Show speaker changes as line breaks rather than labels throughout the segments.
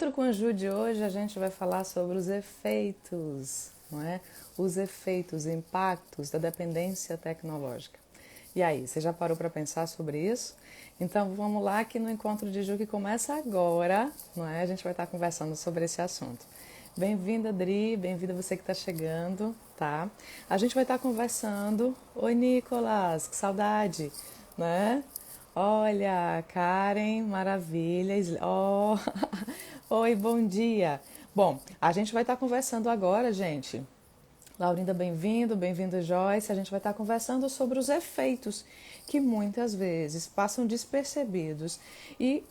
Encontro com a Ju de hoje a gente vai falar sobre os efeitos, não é? Os efeitos, impactos da dependência tecnológica. E aí, você já parou para pensar sobre isso? Então vamos lá que no Encontro de Ju que começa agora, não é? A gente vai estar conversando sobre esse assunto. Bem-vinda, Dri, bem-vinda você que está chegando, tá? A gente vai estar conversando. Oi, Nicolas, que saudade, né? Olha, Karen, maravilha. Oh, oi, bom dia. Bom, a gente vai estar conversando agora, gente. Laurinda, bem-vindo, bem-vindo, Joyce. A gente vai estar conversando sobre os efeitos que muitas vezes passam despercebidos e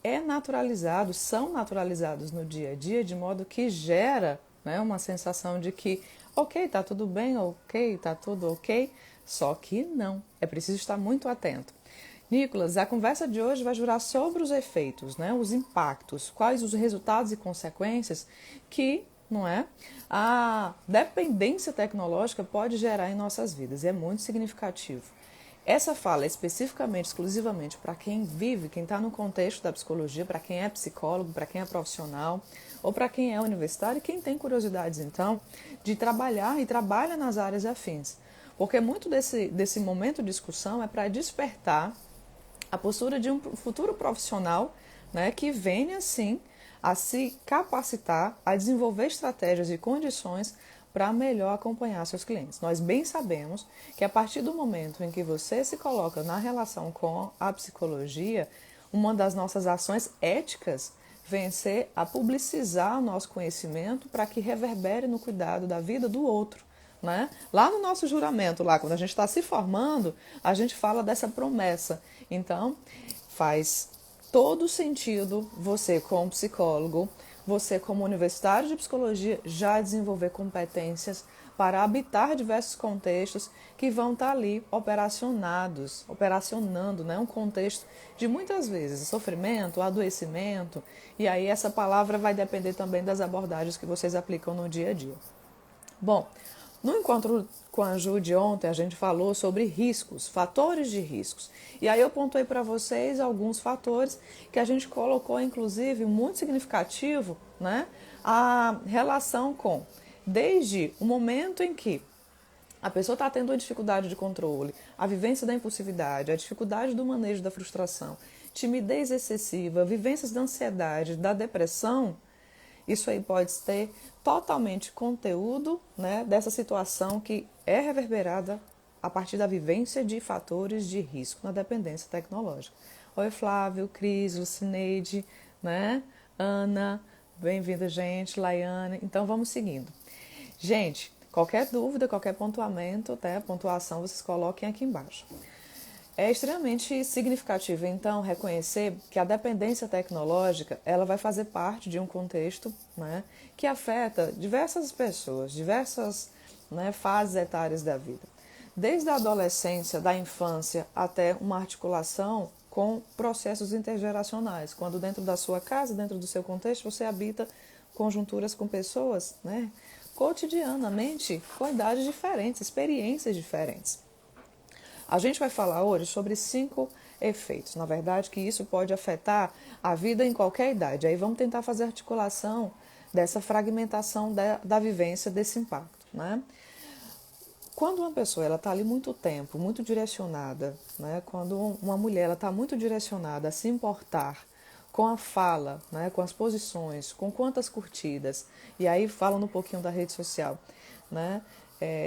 são naturalizados no dia a dia, de modo que gera, né, uma sensação de que, ok, tá tudo bem, ok, tá tudo ok, só que não. É preciso estar muito atento. Nicolas, a conversa de hoje vai jurar sobre os efeitos, né, os impactos, quais os resultados e consequências que, não é, a dependência tecnológica pode gerar em nossas vidas. E é muito significativo. Essa fala é especificamente, exclusivamente para quem vive, quem está no contexto da psicologia, para quem é psicólogo, para quem é profissional ou para quem é universitário e quem tem curiosidades, então, de trabalhar e trabalha nas áreas afins. Porque muito desse momento de discussão é para despertar a postura de um futuro profissional, né, que venha, sim, a se capacitar, a desenvolver estratégias e condições para melhor acompanhar seus clientes. Nós bem sabemos que a partir do momento em que você se coloca na relação com a psicologia, uma das nossas ações éticas vem ser a publicizar o nosso conhecimento para que reverbere no cuidado da vida do outro. Né? Lá no nosso juramento, lá quando a gente está se formando, a gente fala dessa promessa. Então, faz todo sentido você, como psicólogo, você, como universitário de psicologia, já desenvolver competências para habitar diversos contextos que vão estar ali operacionando, né? Um contexto de muitas vezes sofrimento, adoecimento, e aí essa palavra vai depender também das abordagens que vocês aplicam no dia a dia. Bom, no encontro com a Ju de ontem, a gente falou sobre riscos, fatores de riscos. E aí eu pontuei para vocês alguns fatores que a gente colocou, inclusive, muito significativo, né? A relação com, desde o momento em que a pessoa está tendo uma dificuldade de controle, a vivência da impulsividade, a dificuldade do manejo da frustração, timidez excessiva, vivências da ansiedade, da depressão. Isso aí pode ter totalmente conteúdo, né, dessa situação que é reverberada a partir da vivência de fatores de risco na dependência tecnológica. Oi, Flávio, Cris, Lucineide, né, Ana, bem-vinda, gente, Laiane. Então, vamos seguindo. Gente, qualquer dúvida, qualquer pontuamento, né, pontuação, vocês coloquem aqui embaixo. É extremamente significativo, então, reconhecer que a dependência tecnológica ela vai fazer parte de um contexto, né, que afeta diversas pessoas, diversas, né, fases etárias da vida. Desde a adolescência, da infância, até uma articulação com processos intergeracionais, quando dentro da sua casa, dentro do seu contexto, você habita conjunturas com pessoas, né, cotidianamente, com idades diferentes, experiências diferentes. A gente vai falar hoje sobre 5 efeitos, na verdade, que isso pode afetar a vida em qualquer idade. Aí vamos tentar fazer articulação dessa fragmentação da vivência desse impacto, né? Quando uma pessoa está ali muito tempo, muito direcionada, né? Quando uma mulher está muito direcionada a se importar com a fala, né? Com as posições, com quantas curtidas, e aí falando um pouquinho da rede social, né?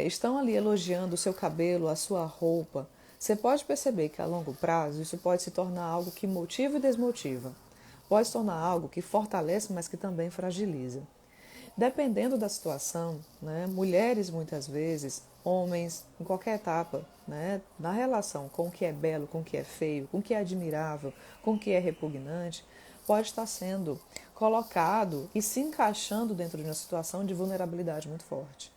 Estão ali elogiando o seu cabelo, a sua roupa, você pode perceber que a longo prazo isso pode se tornar algo que motiva e desmotiva. Pode se tornar algo que fortalece, mas que também fragiliza. Dependendo da situação, né, mulheres muitas vezes, homens, em qualquer etapa, né, na relação com o que é belo, com o que é feio, com o que é admirável, com o que é repugnante, pode estar sendo colocado e se encaixando dentro de uma situação de vulnerabilidade muito forte.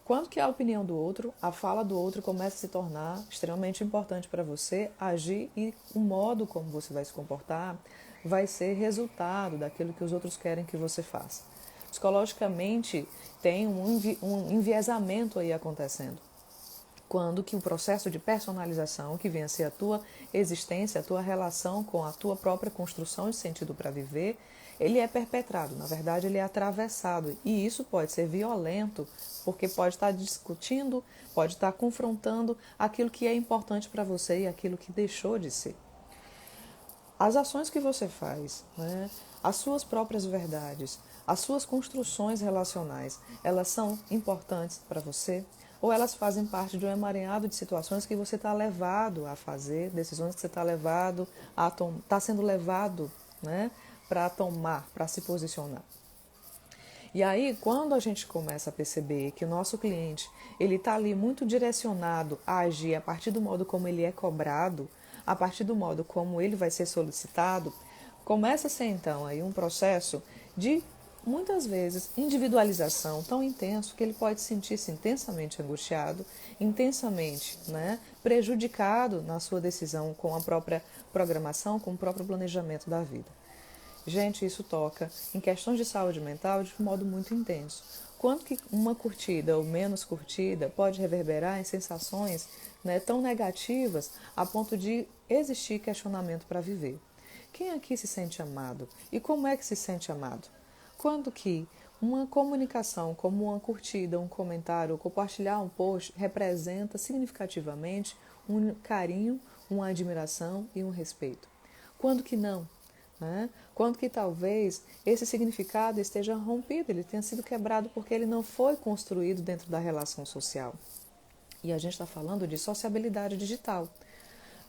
Quando que a opinião do outro, a fala do outro começa a se tornar extremamente importante para você agir e o modo como você vai se comportar vai ser resultado daquilo que os outros querem que você faça. Psicologicamente tem um enviesamento aí acontecendo. Quando que o processo de personalização, que vem a ser a tua existência, a tua relação com a tua própria construção de sentido para viver, ele é perpetrado, na verdade ele é atravessado, e isso pode ser violento, porque pode estar discutindo, pode estar confrontando aquilo que é importante para você e aquilo que deixou de ser. As ações que você faz, né, as suas próprias verdades, as suas construções relacionais, elas são importantes para você? Ou elas fazem parte de um emaranhado de situações que você está levado a fazer, decisões que você está levado a está sendo levado, né, para tomar, para se posicionar? E aí, quando a gente começa a perceber que o nosso cliente ele está ali muito direcionado a agir a partir do modo como ele é cobrado, a partir do modo como ele vai ser solicitado, começa-se então aí um processo de, muitas vezes, individualização tão intenso que ele pode sentir-se intensamente angustiado, intensamente, né, prejudicado na sua decisão com a própria programação, com o próprio planejamento da vida. Gente, isso toca em questões de saúde mental de um modo muito intenso. Quanto que uma curtida ou menos curtida pode reverberar em sensações, né, tão negativas a ponto de existir questionamento para viver? Quem aqui se sente amado? E como é que se sente amado? Quando que uma comunicação como uma curtida, um comentário ou compartilhar um post representa significativamente um carinho, uma admiração e um respeito? Quando que não? Né? Quando que talvez esse significado esteja rompido, ele tenha sido quebrado porque ele não foi construído dentro da relação social. E a gente está falando de sociabilidade digital.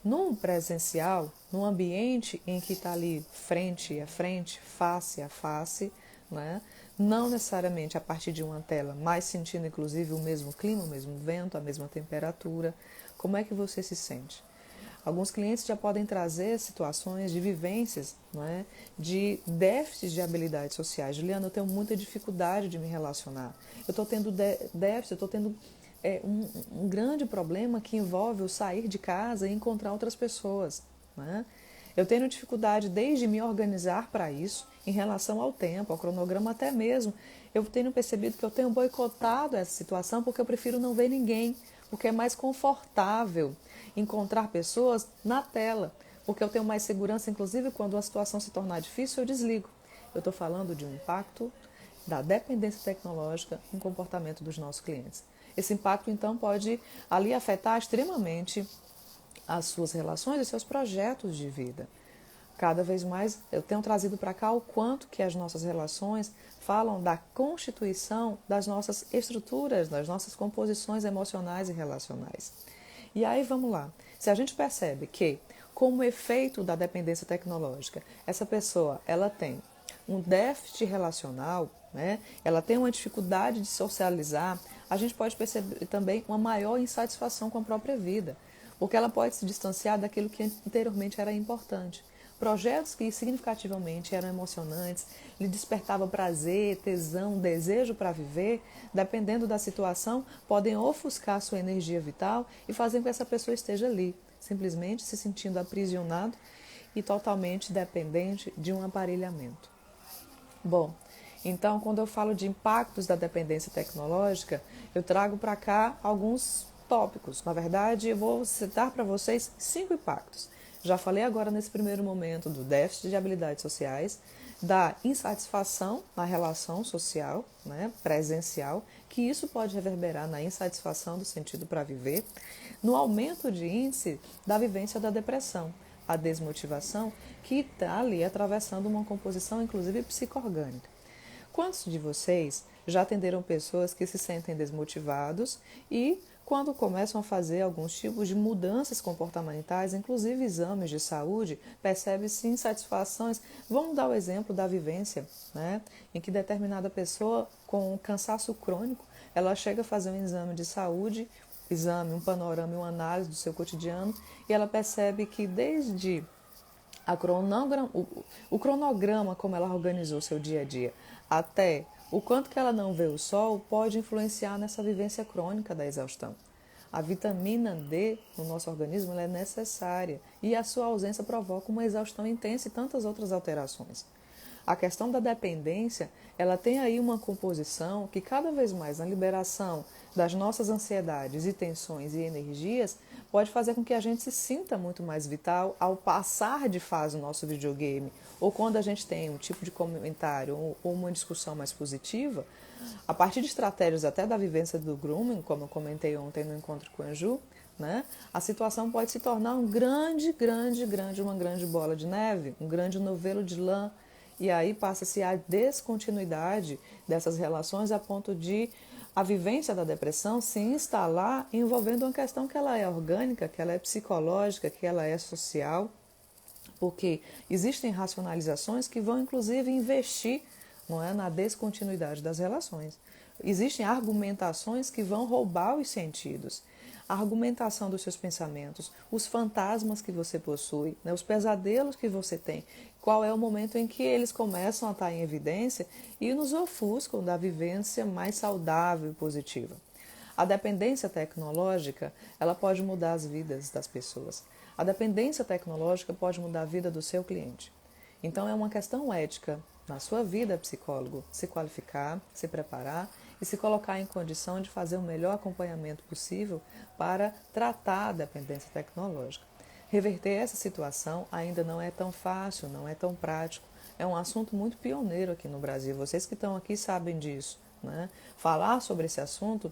Num presencial, num ambiente em que está ali frente a frente, face a face, né? Não necessariamente a partir de uma tela, mas sentindo inclusive o mesmo clima, o mesmo vento, a mesma temperatura, como é que você se sente? Alguns clientes já podem trazer situações de vivências, não é? De déficits de habilidades sociais. Juliana, eu tenho muita dificuldade de me relacionar. Eu estou tendo déficit, eu estou tendo um grande problema que envolve o sair de casa e encontrar outras pessoas. Né? Eu tenho dificuldade desde me organizar para isso, em relação ao tempo, ao cronograma até mesmo. Eu tenho percebido que eu tenho boicotado essa situação porque eu prefiro não ver ninguém, porque é mais confortável encontrar pessoas na tela, porque eu tenho mais segurança, inclusive quando a situação se tornar difícil, eu desligo. Eu estou falando de um impacto da dependência tecnológica no comportamento dos nossos clientes. Esse impacto, então, pode ali afetar extremamente as suas relações e seus projetos de vida. Cada vez mais eu tenho trazido para cá o quanto que as nossas relações falam da constituição das nossas estruturas, das nossas composições emocionais e relacionais. E aí vamos lá, se a gente percebe que, como efeito da dependência tecnológica, essa pessoa ela tem um déficit relacional, né? Ela tem uma dificuldade de socializar, a gente pode perceber também uma maior insatisfação com a própria vida, porque ela pode se distanciar daquilo que anteriormente era importante. Projetos que significativamente eram emocionantes, lhe despertavam prazer, tesão, desejo para viver, dependendo da situação, podem ofuscar sua energia vital e fazer com que essa pessoa esteja ali, simplesmente se sentindo aprisionado e totalmente dependente de um aparelhamento. Bom, então quando eu falo de impactos da dependência tecnológica, eu trago para cá alguns tópicos. Na verdade, eu vou citar para vocês 5 impactos. Já falei agora nesse primeiro momento do déficit de habilidades sociais, da insatisfação na relação social, né, presencial, que isso pode reverberar na insatisfação do sentido para viver, no aumento de índice da vivência da depressão, a desmotivação que está ali atravessando uma composição inclusive psicoorgânica. Quantos de vocês já atenderam pessoas que se sentem desmotivados e quando começam a fazer alguns tipos de mudanças comportamentais, inclusive exames de saúde, percebe-se insatisfações? Vamos dar o exemplo da vivência, né? Em que determinada pessoa com cansaço crônico, ela chega a fazer um exame de saúde, um panorama e uma análise do seu cotidiano, e ela percebe que desde o cronograma, como ela organizou seu dia a dia, até o quanto que ela não vê o sol, pode influenciar nessa vivência crônica da exaustão. A vitamina D no nosso organismo ela é necessária e a sua ausência provoca uma exaustão intensa e tantas outras alterações. A questão da dependência, ela tem aí uma composição que cada vez mais na liberação das nossas ansiedades e tensões e energias pode fazer com que a gente se sinta muito mais vital ao passar de fase no nosso videogame, ou quando a gente tem um tipo de comentário ou uma discussão mais positiva, a partir de estratégias até da vivência do grooming, como eu comentei ontem no encontro com a Ju, né, a situação pode se tornar uma grande bola de neve, um grande novelo de lã, e aí passa-se a descontinuidade dessas relações a ponto de a vivência da depressão se instalar envolvendo uma questão que ela é orgânica, que ela é psicológica, que ela é social, porque existem racionalizações que vão inclusive investir, não é, na descontinuidade das relações. Existem argumentações que vão roubar os sentidos. A argumentação dos seus pensamentos, os fantasmas que você possui, né, os pesadelos que você tem, qual é o momento em que eles começam a estar em evidência e nos ofuscam da vivência mais saudável e positiva. A dependência tecnológica, ela pode mudar as vidas das pessoas. A dependência tecnológica pode mudar a vida do seu cliente. Então é uma questão ética na sua vida, psicólogo, se qualificar, se preparar e se colocar em condição de fazer o melhor acompanhamento possível para tratar a dependência tecnológica. Reverter essa situação ainda não é tão fácil, não é tão prático. É um assunto muito pioneiro aqui no Brasil. Vocês que estão aqui sabem disso, né? Falar sobre esse assunto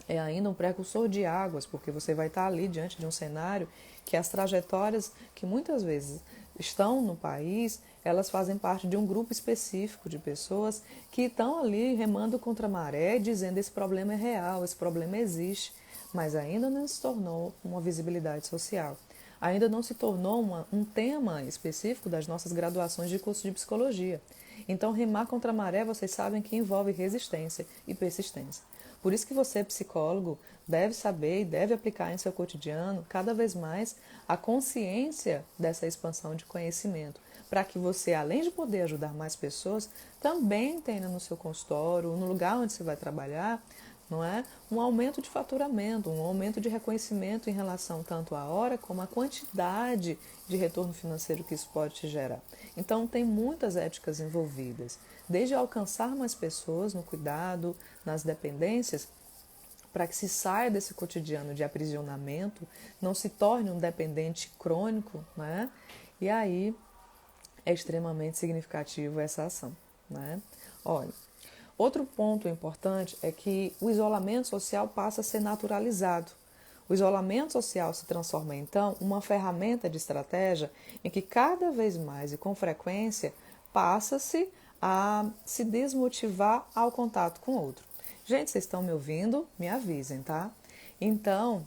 é ainda um precursor de águas, porque você vai estar ali diante de um cenário que as trajetórias que muitas vezes estão no país, elas fazem parte de um grupo específico de pessoas que estão ali remando contra a maré, dizendo esse problema é real, esse problema existe, mas ainda não se tornou uma visibilidade social. Ainda não se tornou um tema específico das nossas graduações de curso de psicologia. Então, remar contra a maré, vocês sabem que envolve resistência e persistência. Por isso que você, psicólogo, deve saber e deve aplicar em seu cotidiano cada vez mais a consciência dessa expansão de conhecimento, para que você, além de poder ajudar mais pessoas, também tenha no seu consultório, no lugar onde você vai trabalhar, não é? Um aumento de faturamento, um aumento de reconhecimento em relação tanto à hora como à quantidade de retorno financeiro que isso pode te gerar. Então, tem muitas éticas envolvidas, desde alcançar mais pessoas no cuidado, nas dependências, para que se saia desse cotidiano de aprisionamento, não se torne um dependente crônico, né? E aí é extremamente significativo essa ação, né? Olha, outro ponto importante é que o isolamento social passa a ser naturalizado. O isolamento social se transforma, então, em uma ferramenta de estratégia em que cada vez mais e com frequência passa-se a se desmotivar ao contato com o outro. Gente, vocês estão me ouvindo? Me avisem, tá? Então,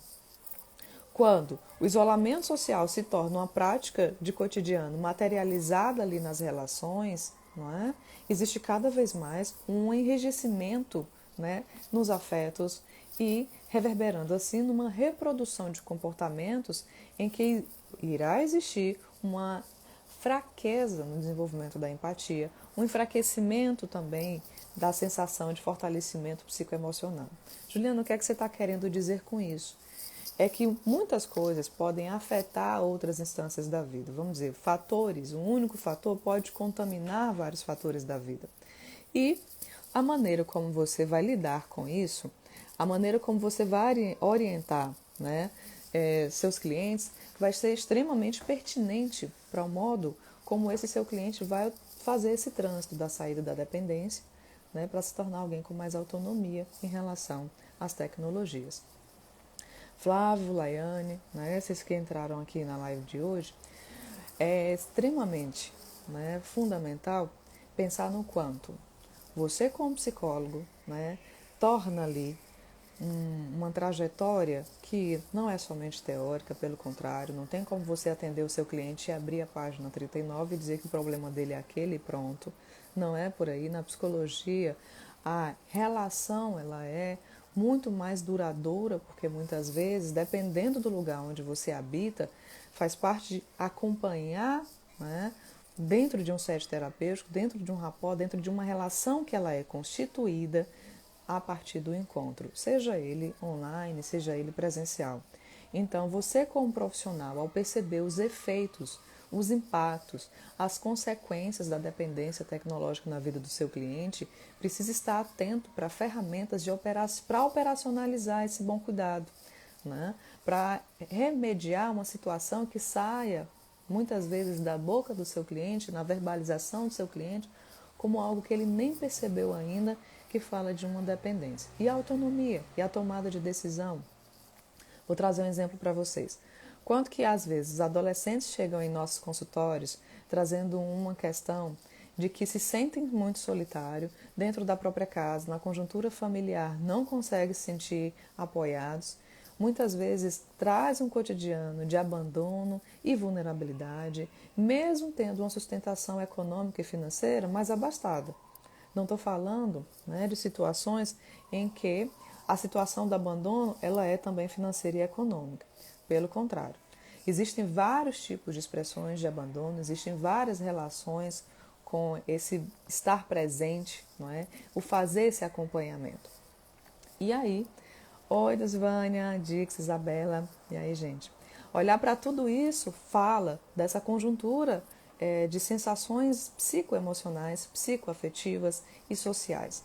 quando o isolamento social se torna uma prática de cotidiano materializada ali nas relações, não é? Existe cada vez mais um enrijecimento, né, nos afetos e reverberando assim numa reprodução de comportamentos em que irá existir uma fraqueza no desenvolvimento da empatia, um enfraquecimento também da sensação de fortalecimento psicoemocional. Juliana, o que é que você está querendo dizer com isso? É que muitas coisas podem afetar outras instâncias da vida. Vamos dizer, fatores, um único fator pode contaminar vários fatores da vida. E a maneira como você vai lidar com isso, a maneira como você vai orientar, né, seus clientes, vai ser extremamente pertinente para o modo como esse seu cliente vai fazer esse trânsito da saída da dependência, né, para se tornar alguém com mais autonomia em relação às tecnologias. Flávio, Laiane, né, vocês que entraram aqui na live de hoje, é extremamente, né, fundamental pensar no quanto você, como psicólogo, né, torna ali uma trajetória que não é somente teórica, pelo contrário, não tem como você atender o seu cliente e abrir a página 39 e dizer que o problema dele é aquele e pronto. Não é por aí. Na psicologia, a relação ela é muito mais duradoura, porque muitas vezes, dependendo do lugar onde você habita, faz parte de acompanhar, né, dentro de um set terapêutico, dentro de um rapport, dentro de uma relação que ela é constituída a partir do encontro, seja ele online, seja ele presencial. Então, você como profissional, ao perceber os efeitos, os impactos, as consequências da dependência tecnológica na vida do seu cliente, precisa estar atento para ferramentas para operacionalizar esse bom cuidado. né, para remediar uma situação que saia, muitas vezes, da boca do seu cliente, na verbalização do seu cliente, como algo que ele nem percebeu ainda, que fala de uma dependência. E a autonomia, e a tomada de decisão. Vou trazer um exemplo para vocês. Quanto que, às vezes, adolescentes chegam em nossos consultórios trazendo uma questão de que se sentem muito solitários dentro da própria casa, na conjuntura familiar, não conseguem se sentir apoiados. Muitas vezes traz um cotidiano de abandono e vulnerabilidade, mesmo tendo uma sustentação econômica e financeira mais abastada. Não estou falando, né, de situações em que a situação do abandono ela é também financeira e econômica. Pelo contrário, existem vários tipos de expressões de abandono, existem várias relações com esse estar presente, não é? O fazer esse acompanhamento. E aí, oi, Desvânia, Dix, Isabela, e aí, gente? Olhar para tudo isso fala dessa conjuntura de sensações psicoemocionais, psicoafetivas e sociais.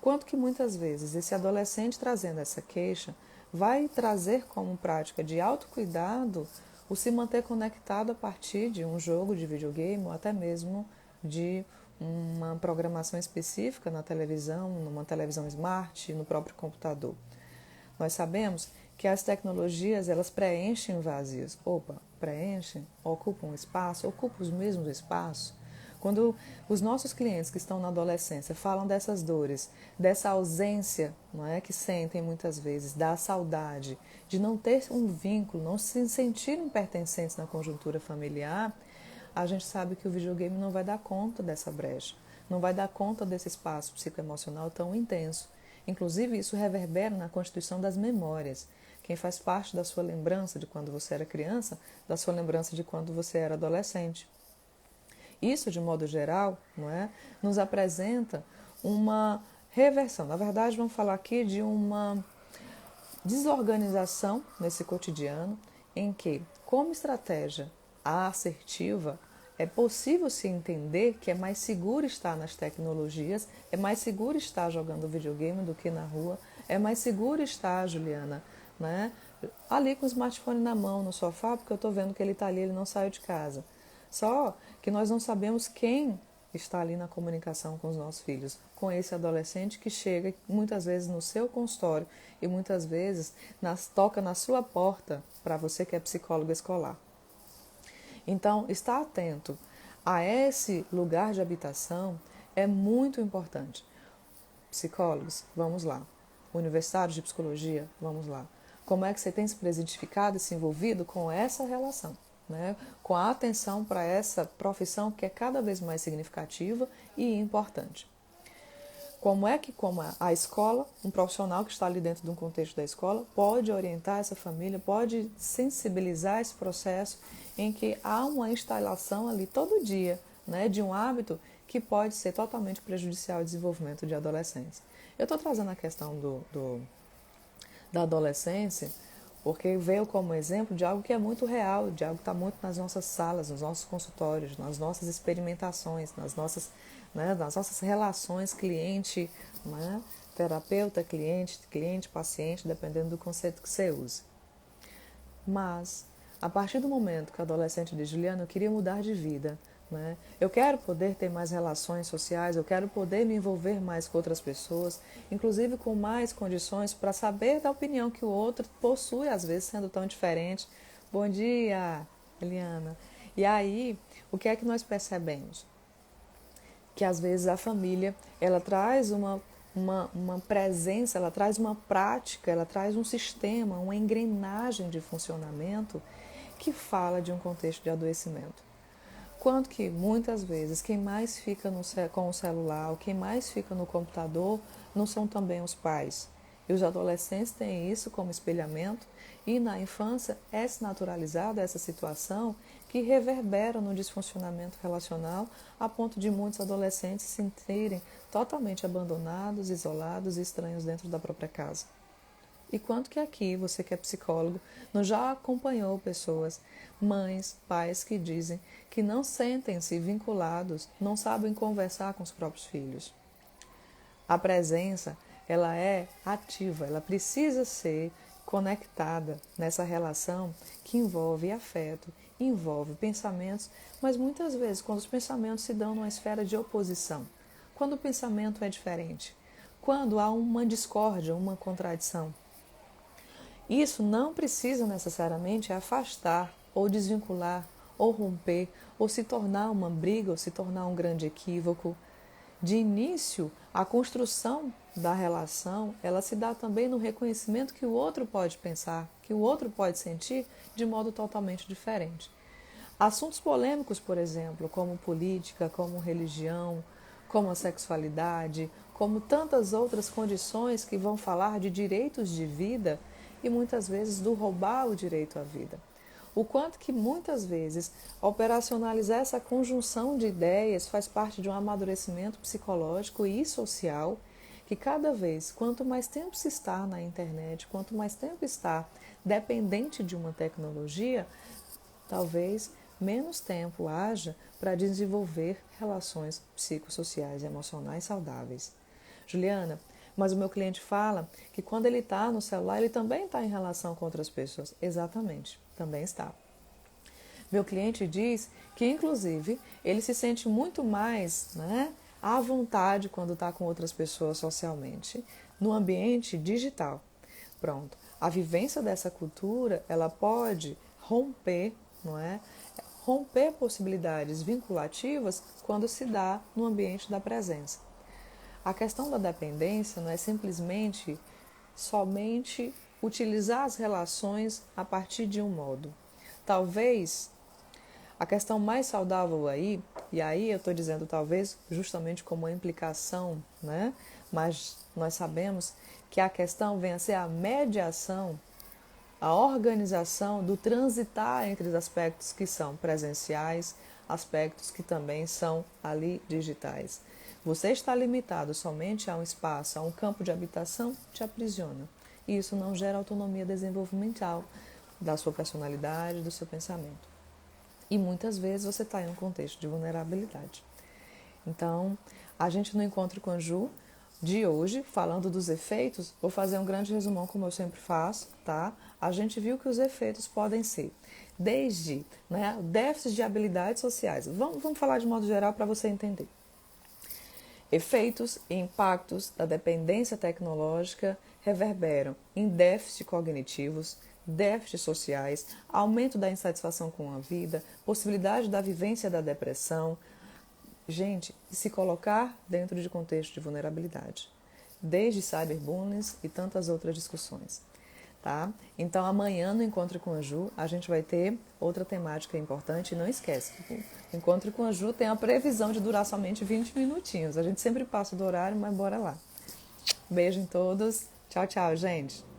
Quanto que muitas vezes esse adolescente trazendo essa queixa vai trazer como prática de autocuidado o se manter conectado a partir de um jogo de videogame ou até mesmo de uma programação específica na televisão, numa televisão smart, no próprio computador. Nós sabemos que as tecnologias elas preenchem vazios. Preenchem, ocupam espaço, ocupam os mesmos espaços. Quando os nossos clientes que estão na adolescência falam dessas dores, dessa ausência, não é, que sentem muitas vezes, da saudade, de não ter um vínculo, não se sentirem pertencentes na conjuntura familiar, a gente sabe que o videogame não vai dar conta dessa brecha, não vai dar conta desse espaço psicoemocional tão intenso. Inclusive, isso reverbera na constituição das memórias. Quem faz parte da sua lembrança de quando você era criança, da sua lembrança de quando você era adolescente. Isso, de modo geral, não é, nos apresenta uma reversão. Na verdade, vamos falar aqui de uma desorganização nesse cotidiano, em que, como estratégia assertiva, é possível se entender que é mais seguro estar nas tecnologias, é mais seguro estar jogando videogame do que na rua, é mais seguro estar, Juliana, né, ali com o smartphone na mão, no sofá, porque eu estou vendo que ele está ali, ele não saiu de casa. Só que nós não sabemos quem está ali na comunicação com os nossos filhos, com esse adolescente que chega muitas vezes no seu consultório e muitas vezes toca na sua porta para você que é psicólogo escolar. Então, estar atento a esse lugar de habitação é muito importante. Psicólogos, vamos lá. Universitários de psicologia, vamos lá. Como é que você tem se presentificado e se envolvido com essa relação? Né, com a atenção para essa profissão que é cada vez mais significativa e importante. Como é que, como a escola, um profissional que está ali dentro de um contexto da escola, pode orientar essa família, pode sensibilizar esse processo em que há uma instalação ali todo dia, né, de um hábito que pode ser totalmente prejudicial ao desenvolvimento de adolescentes. Eu estou trazendo a questão da adolescência porque veio como exemplo de algo que é muito real, de algo que está muito nas nossas salas, nos nossos consultórios, nas nossas experimentações, nas nossas relações cliente, né, terapeuta, cliente, paciente, dependendo do conceito que você use. Mas, a partir do momento que o adolescente diz, Juliana, eu queria mudar de vida, né? Eu quero poder ter mais relações sociais, eu quero poder me envolver mais com outras pessoas, inclusive com mais condições para saber da opinião que o outro possui, às vezes sendo tão diferente. Bom dia, Eliana. E aí, o que é que nós percebemos? Que às vezes a família, ela traz uma presença, ela traz uma prática, ela traz um sistema, uma engrenagem de funcionamento que fala de um contexto de adoecimento. Quanto que, muitas vezes, quem mais fica com o celular, quem mais fica no computador, não são também os pais. E os adolescentes têm isso como espelhamento e, na infância, é naturalizada essa situação que reverbera no disfuncionamento relacional a ponto de muitos adolescentes se sentirem totalmente abandonados, isolados e estranhos dentro da própria casa. E quanto que aqui, você que é psicólogo, não já acompanhou pessoas, mães, pais que dizem que não sentem-se vinculados, não sabem conversar com os próprios filhos. A presença, ela é ativa, ela precisa ser conectada nessa relação que envolve afeto, envolve pensamentos, mas muitas vezes quando os pensamentos se dão numa esfera de oposição, quando o pensamento é diferente, quando há uma discórdia, uma contradição, isso não precisa necessariamente afastar ou desvincular ou romper ou se tornar uma briga ou se tornar um grande equívoco. De início, a construção da relação, ela se dá também no reconhecimento que o outro pode pensar, que o outro pode sentir de modo totalmente diferente. Assuntos polêmicos, por exemplo, como política, como religião, como a sexualidade, como tantas outras condições que vão falar de direitos de vida e muitas vezes do roubar o direito à vida. O quanto que muitas vezes operacionalizar essa conjunção de ideias faz parte de um amadurecimento psicológico e social que cada vez, quanto mais tempo se está na internet, quanto mais tempo está dependente de uma tecnologia, talvez menos tempo haja para desenvolver relações psicossociais e emocionais saudáveis. Juliana, mas o meu cliente fala que quando ele está no celular, ele também está em relação com outras pessoas. Exatamente, também está. Meu cliente diz que, inclusive, ele se sente muito mais à vontade quando está com outras pessoas socialmente, no ambiente digital. Pronto. A vivência dessa cultura, ela pode romper, romper possibilidades vinculativas quando se dá no ambiente da presença. A questão da dependência não é simplesmente somente utilizar as relações a partir de um modo. Talvez a questão mais saudável aí, e aí eu estou dizendo talvez justamente como uma implicação, mas nós sabemos que a questão vem a ser a mediação, a organização do transitar entre os aspectos que são presenciais, aspectos que também são ali digitais. Você está limitado somente a um espaço, a um campo de habitação, te aprisiona. E isso não gera autonomia desenvolvimental da sua personalidade, do seu pensamento. E muitas vezes você está em um contexto de vulnerabilidade. Então, a gente no Encontro com a Ju de hoje, falando dos efeitos, vou fazer um grande resumão como eu sempre faço, tá? A gente viu que os efeitos podem ser desde déficit de habilidades sociais. Vamos falar de modo geral para você entender. Efeitos e impactos da dependência tecnológica reverberam em déficits cognitivos, déficits sociais, aumento da insatisfação com a vida, possibilidade da vivência da depressão. Gente, se colocar dentro de contexto de vulnerabilidade, desde cyberbullying e tantas outras discussões. Tá? Então amanhã no Encontro com a Ju a gente vai ter outra temática importante e não esquece, o Encontro com a Ju tem a previsão de durar somente 20 minutinhos, a gente sempre passa do horário, mas bora lá. Beijo em todos, tchau, tchau, gente!